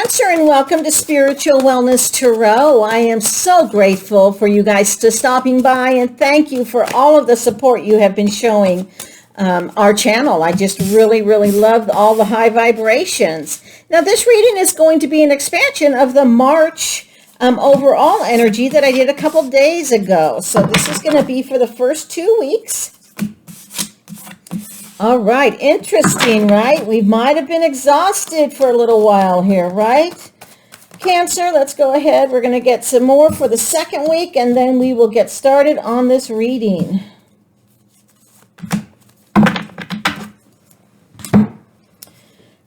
Cancer, and welcome to Spiritual Wellness Tarot. I am so grateful for you guys to stopping by, and thank you for all of the support you have been showing our channel. I just really love all the high vibrations. Now, this reading is going to be an expansion of the March overall energy that I did a couple days ago. So this is going to be for the first 2 weeks. All right, interesting, right? We might have been exhausted for a little while here, right? Cancer, let's go ahead. We're going to get some more for the second week, and then we will get started on this reading.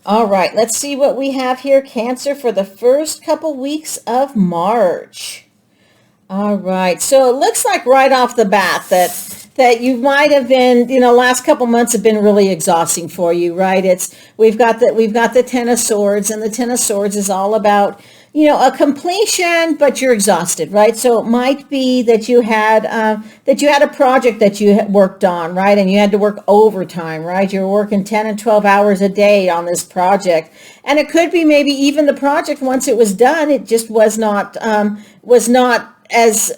All right, let's see what we have here, Cancer, for the first couple weeks of March. All right, so it looks like right off the bat that you might have been, last couple months have been really exhausting for you, right? We've got the Ten of Swords, and the Ten of Swords is all about, a completion, but you're exhausted, right? So it might be that you had a project that you had worked on, right? And you had to work overtime, right? You're working 10 and 12 hours a day on this project. And it could be maybe even the project, once it was done, it just was not as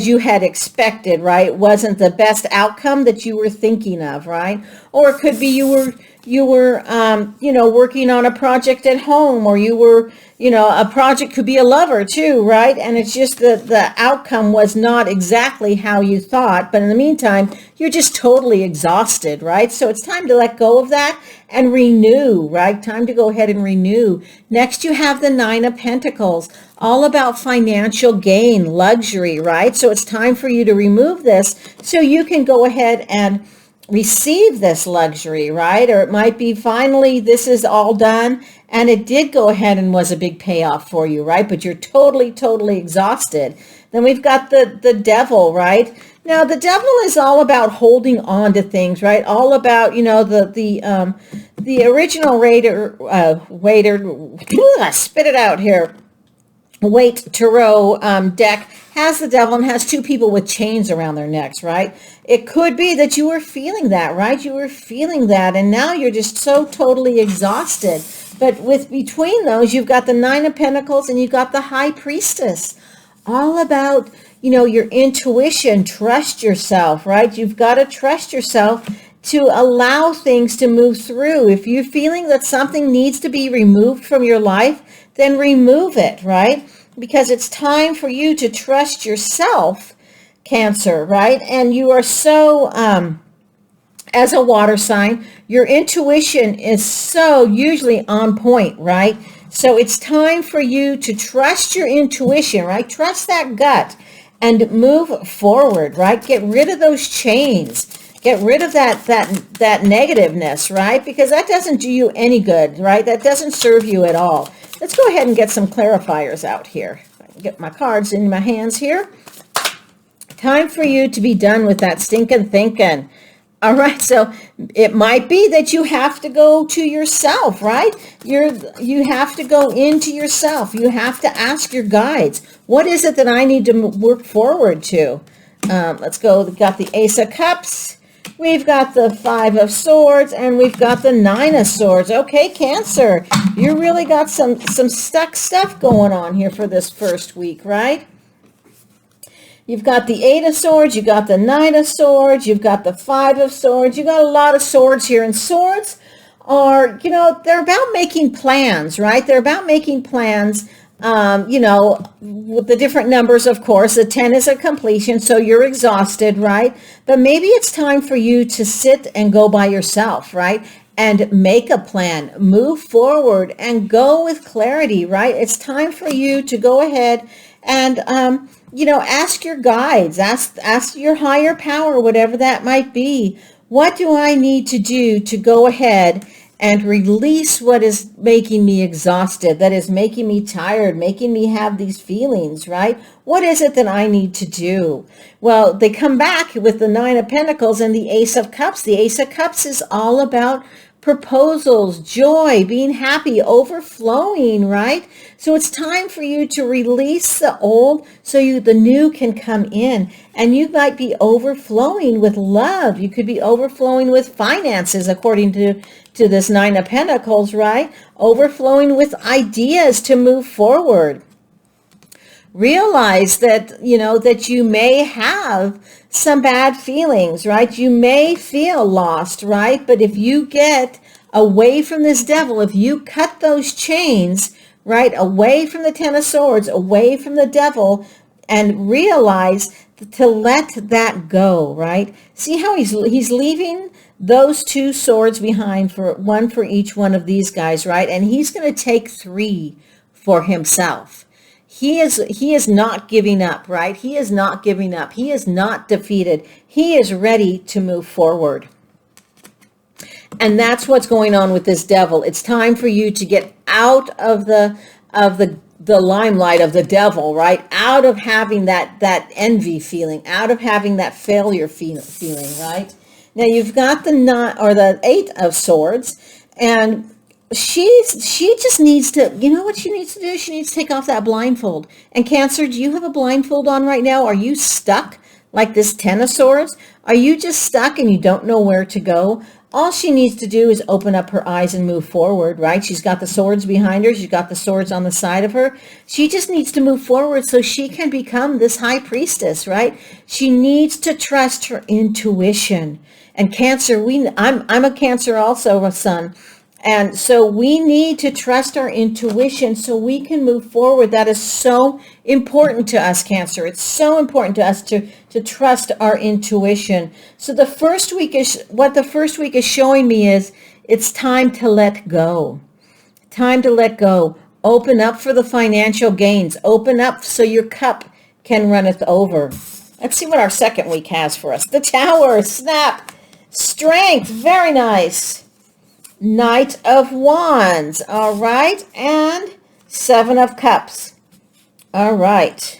you had expected, right? It wasn't the best outcome that you were thinking of, right? Or it could be you were working on a project at home, or you were, a project could be a lover too, right? And it's just that the outcome was not exactly how you thought, but in the meantime, you're just totally exhausted, right? So it's time to let go of that and renew, right? Time to go ahead and renew. Next, you have the Nine of Pentacles, all about financial gain, luxury, right? So it's time for you to remove this so you can go ahead and receive this luxury, right? Or it might be finally this is all done and it did go ahead and was a big payoff for you, right? But you're totally exhausted. Then we've got the Devil, right? Now the Devil is all about holding on to things, right? All about, the original spit it out here. Waite Tarot deck has the Devil and has two people with chains around their necks, right? It could be that you were feeling that, right? You were feeling that, and now you're just so totally exhausted. But between those, you've got the Nine of Pentacles and you've got the High Priestess. All about, your intuition. Trust yourself, right? You've got to trust yourself to allow things to move through. If you're feeling that something needs to be removed from your life, then remove it, right? Because it's time for you to trust yourself, Cancer, right? And you are so, as a water sign, your intuition is so usually on point, right? So it's time for you to trust your intuition, right? Trust that gut and move forward, right? Get rid of those chains. Get rid of that negativeness, right? Because that doesn't do you any good, right? That doesn't serve you at all. Let's go ahead and get some clarifiers out here. I can get my cards in my hands here. Time for you to be done with that stinking thinking. All right, so it might be that you have to go to yourself, right? You have to go into yourself. You have to ask your guides, what is it that I need to work forward to? Let's go. We've got the Ace of Cups. We've got the Five of Swords, and we've got the Nine of Swords. Okay, Cancer, you really got some stuck stuff going on here for this first week, right? You've got the Eight of Swords, you've got the Nine of Swords, you've got the Five of Swords. You've got a lot of swords here, and swords are, they're about making plans, right? They're about making plans. With the different numbers, of course, the 10 is a completion, so you're exhausted, right? But maybe it's time for you to sit and go by yourself, right? And make a plan, move forward and go with clarity, right? It's time for you to go ahead and, ask your guides, ask your higher power, whatever that might be. What do I need to do to go ahead and release what is making me exhausted, that is making me tired, making me have these feelings, right? What is it that I need to do? Well, they come back with the Nine of Pentacles and the Ace of Cups. The Ace of Cups is all about proposals, joy, being happy, overflowing, right? So it's time for you to release the old so the new can come in. And you might be overflowing with love. You could be overflowing with finances, according to this Nine of Pentacles, right? Overflowing with ideas to move forward. Realize that, that you may have some bad feelings, right? You may feel lost, right? But if you get away from this devil, if you cut those chains, right, away from the Ten of Swords, away from the devil, and realize to let that go, right? See how he's leaving those two swords behind, for one for each one of these guys, right? And he's going to take 3 for himself. He is not giving up, right? He is not giving up. He is not defeated. He is ready to move forward. And that's what's going on with this devil. It's time for you to get out of the limelight of the devil, right? Out of having that envy feeling, out of having that failure feeling, right? Now you've got the 8 of Swords, and she just needs to, what she needs to do? She needs to take off that blindfold. And Cancer, do you have a blindfold on right now? Are you stuck like this 10 of Swords? Are you just stuck and you don't know where to go? All she needs to do is open up her eyes and move forward, right? She's got the swords behind her. She's got the swords on the side of her. She just needs to move forward so she can become this high priestess, right? She needs to trust her intuition. And Cancer, I'm a Cancer also, son. And so we need to trust our intuition so we can move forward. That is so important to us, Cancer. It's so important to us to trust our intuition. So the first week is showing me is it's time to let go. Time to let go. Open up for the financial gains. Open up so your cup can runneth over. Let's see what our second week has for us. The Tower, snap, strength, very nice. Knight of Wands, all right, and 7 of Cups. All right,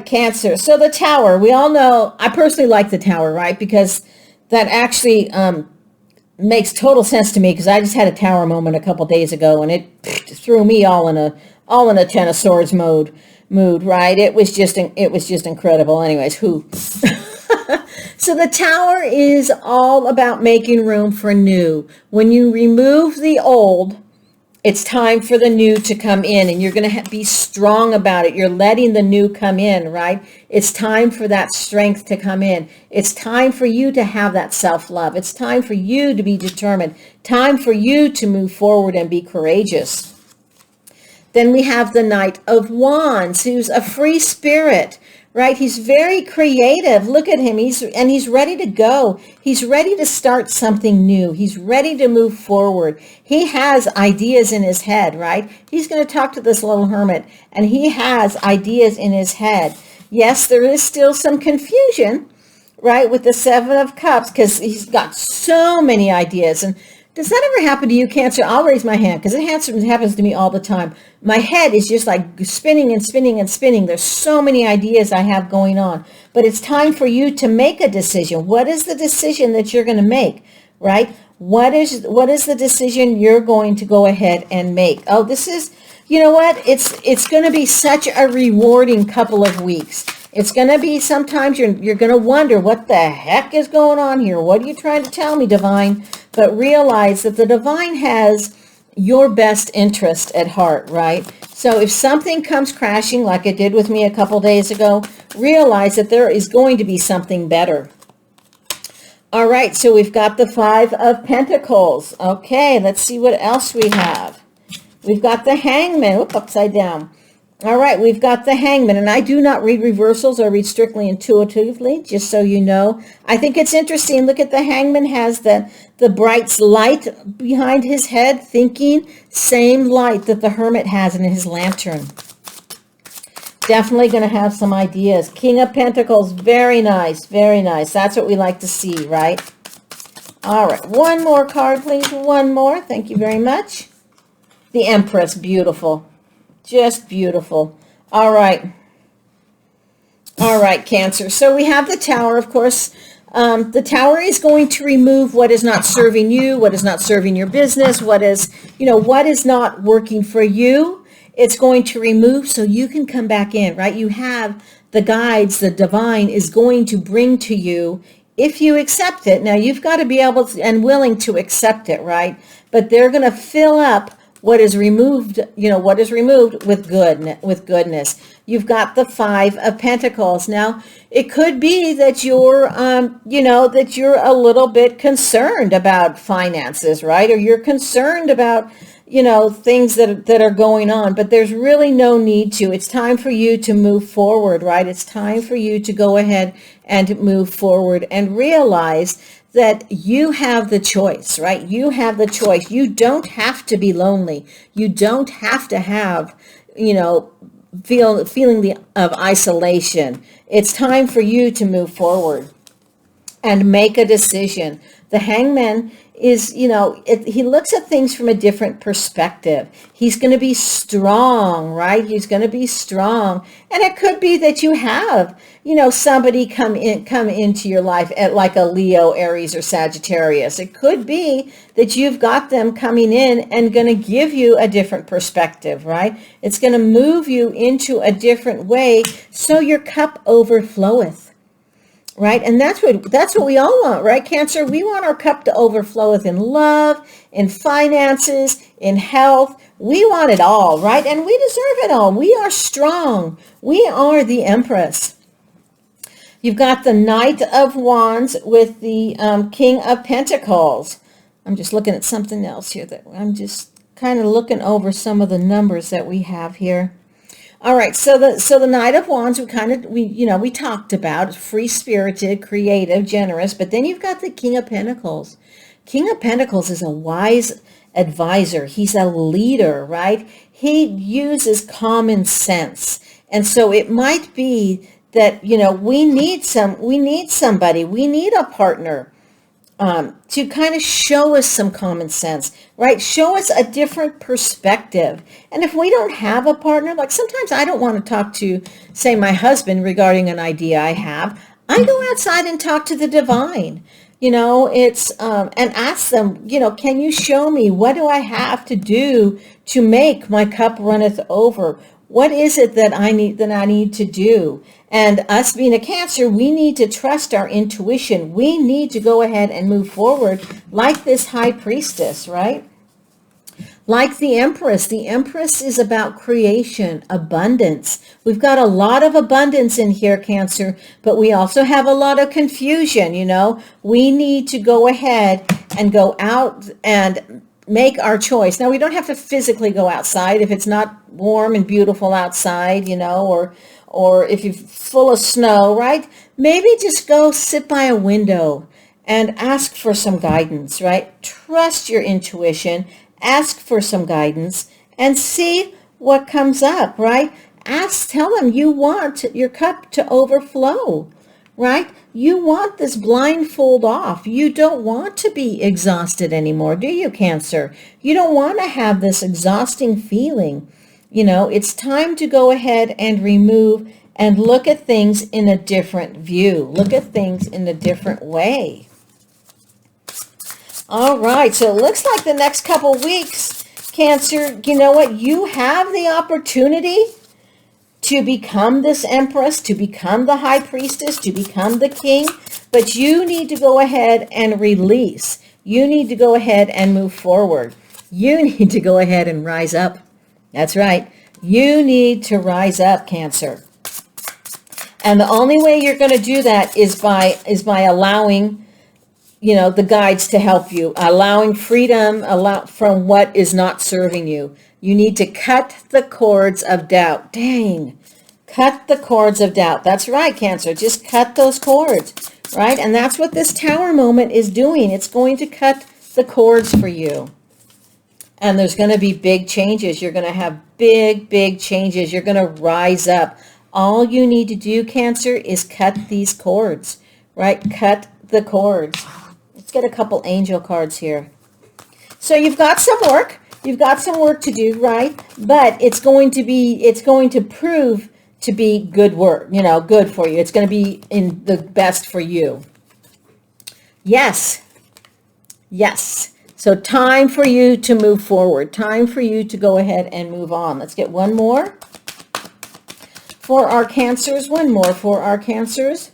Cancer. So the Tower, we all know, I personally like the Tower, right, because that actually makes total sense to me, because I just had a Tower moment a couple days ago, and it threw me all in a 10 of Swords mood, right? It was just incredible. Anyways, who? So the Tower is all about making room for new. When you remove the old, it's time for the new to come in, and you're going to be strong about it. You're letting the new come in, right? It's time for that strength to come in. It's time for you to have that self-love. It's time for you to be determined. Time for you to move forward and be courageous. Then we have the Knight of Wands, who's a free spirit, right? He's very creative. Look at him. He's ready to go. He's ready to start something new. He's ready to move forward. He has ideas in his head, right? He's going to talk to this little hermit, and he has ideas in his head. Yes, there is still some confusion, right, with the 7 of Cups, because he's got so many ideas. And does that ever happen to you, Cancer? I'll raise my hand, because it happens to me all the time. My head is just like spinning and spinning and spinning. There's so many ideas I have going on. But it's time for you to make a decision. What is the decision that you're going to make, right? What is the decision you're going to go ahead and make? Oh, this is, you know what? It's going to be such a rewarding couple of weeks. It's going to be, sometimes you're going to wonder, what the heck is going on here? What are you trying to tell me, Divine? But realize that the Divine has your best interest at heart, right? So if something comes crashing like it did with me a couple days ago, realize that there is going to be something better. All right, so we've got the 5 of Pentacles. Okay, let's see what else we have. We've got the Hangman. Whoop, upside down. All right, we've got the Hangman, and I do not read reversals. I read strictly intuitively, just so you know. I think it's interesting. Look at the Hangman has the bright light behind his head, thinking same light that the Hermit has in his lantern. Definitely going to have some ideas. King of Pentacles, very nice, very nice. That's what we like to see, right? All right, one more card, please. One more. Thank you very much. The Empress, beautiful. Just beautiful. All right. All right, Cancer. So we have the Tower, of course. The Tower is going to remove what is not serving you, what is not serving your business, what is not working for you. It's going to remove so you can come back in, right? You have the guides, the divine is going to bring to you if you accept it. Now, you've got to be able to, and willing to accept it, right? But they're going to fill up what is removed, with goodness. You've got the Five of Pentacles. Now, it could be that you're, that you're a little bit concerned about finances, right? Or you're concerned about, things that are going on, but there's really no need to. It's time for you to move forward, right? It's time for you to go ahead and move forward and realize that you have the choice, right? You have the choice. You don't have to be lonely. You don't have to have, feeling of isolation. It's time for you to move forward and make a decision. The Hangman is, he looks at things from a different perspective. He's going to be strong, right? He's going to be strong. And it could be that you have, somebody come into your life at like a Leo, Aries, or Sagittarius. It could be that you've got them coming in and going to give you a different perspective, right? It's going to move you into a different way so your cup overfloweth. Right? And that's what we all want, right, Cancer? We want our cup to overflow in love, in finances, in health. We want it all, right? And we deserve it all. We are strong. We are the Empress. You've got the Knight of Wands with the King of Pentacles. I'm just looking at something else here that I'm just kind of looking over some of the numbers that we have here. All right, so the Knight of Wands, we talked about free-spirited, creative, generous, but then you've got the King of Pentacles. King of Pentacles is a wise advisor. He's a leader, right? He uses common sense. And so it might be that, we need somebody, we need a partner to kind of show us some common sense, right? Show us a different perspective. And if we don't have a partner, like sometimes I don't want to talk to, say, my husband regarding an idea I have. I go outside and talk to the divine, and ask them, can you show me, what do I have to do to make my cup runneth over? What is it that I need to do? And us being a Cancer, we need to trust our intuition. We need to go ahead and move forward like this High Priestess, right? Like the Empress. The Empress is about creation, abundance. We've got a lot of abundance in here, Cancer, but we also have a lot of confusion, We need to go ahead and go out and make our choice. Now, we don't have to physically go outside if it's not warm and beautiful outside, or if you're full of snow, right? Maybe just go sit by a window and ask for some guidance, right? Trust your intuition, ask for some guidance, and see what comes up, right? Tell them you want your cup to overflow, right? You want this blindfold off. You don't want to be exhausted anymore, do you, Cancer? You don't want to have this exhausting feeling. It's time to go ahead and remove and look at things in a different view. Look at things in a different way. All right, so it looks like the next couple weeks, Cancer, you know what? You have the opportunity to become this Empress, to become the High Priestess, to become the King, but you need to go ahead and release. You need to go ahead and move forward. You need to go ahead and rise up. That's right. You need to rise up, Cancer. And the only way you're going to do that is by allowing, the guides to help you, allowing freedom from what is not serving you. You need to cut the cords of doubt. Dang. Cut the cords of doubt. That's right, Cancer. Just cut those cords, right? And that's what this Tower moment is doing. It's going to cut the cords for you. And there's going to be big changes. You're going to have big changes. You're going to rise up. All you need to do, Cancer, is cut these cords, right? Cut the cords. Let's get a couple angel cards here. So you've got some work. You've got some work to do, right? But it's going to prove to be good work, good for you. It's going to be in the best for you. Yes. Yes. So time for you to move forward. Time for you to go ahead and move on. Let's get one more for our Cancers. One more for our Cancers.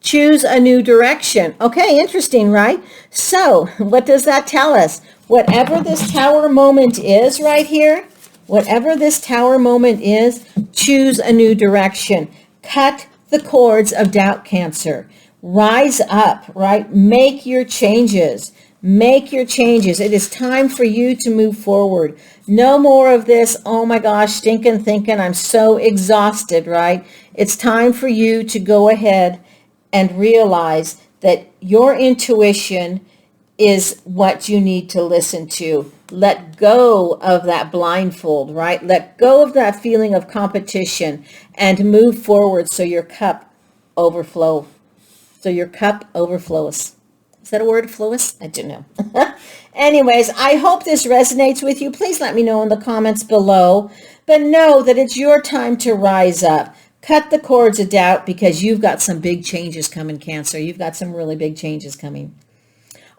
Choose a new direction. Okay, interesting, right? So what does that tell us? Whatever this Tower moment is right here, whatever this Tower moment is, choose a new direction. Cut the cords of doubt, Cancer. Rise up, right? Make your changes. Make your changes. It is time for you to move forward. No more of this, oh my gosh, stinking thinking, I'm so exhausted, right? It's time for you to go ahead and realize that your intuition is what you need to listen to. Let go of that blindfold, right? Let go of that feeling of competition and move forward so your cup overflow. So your cup overflows. Is that a word, flowis? I don't know. Anyways, I hope this resonates with you. Please let me know in the comments below. But know that it's your time to rise up. Cut the cords of doubt because you've got some big changes coming, Cancer. You've got some really big changes coming.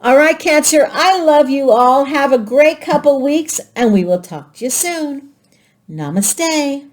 All right, Cancer, I love you all. Have a great couple weeks, and we will talk to you soon. Namaste.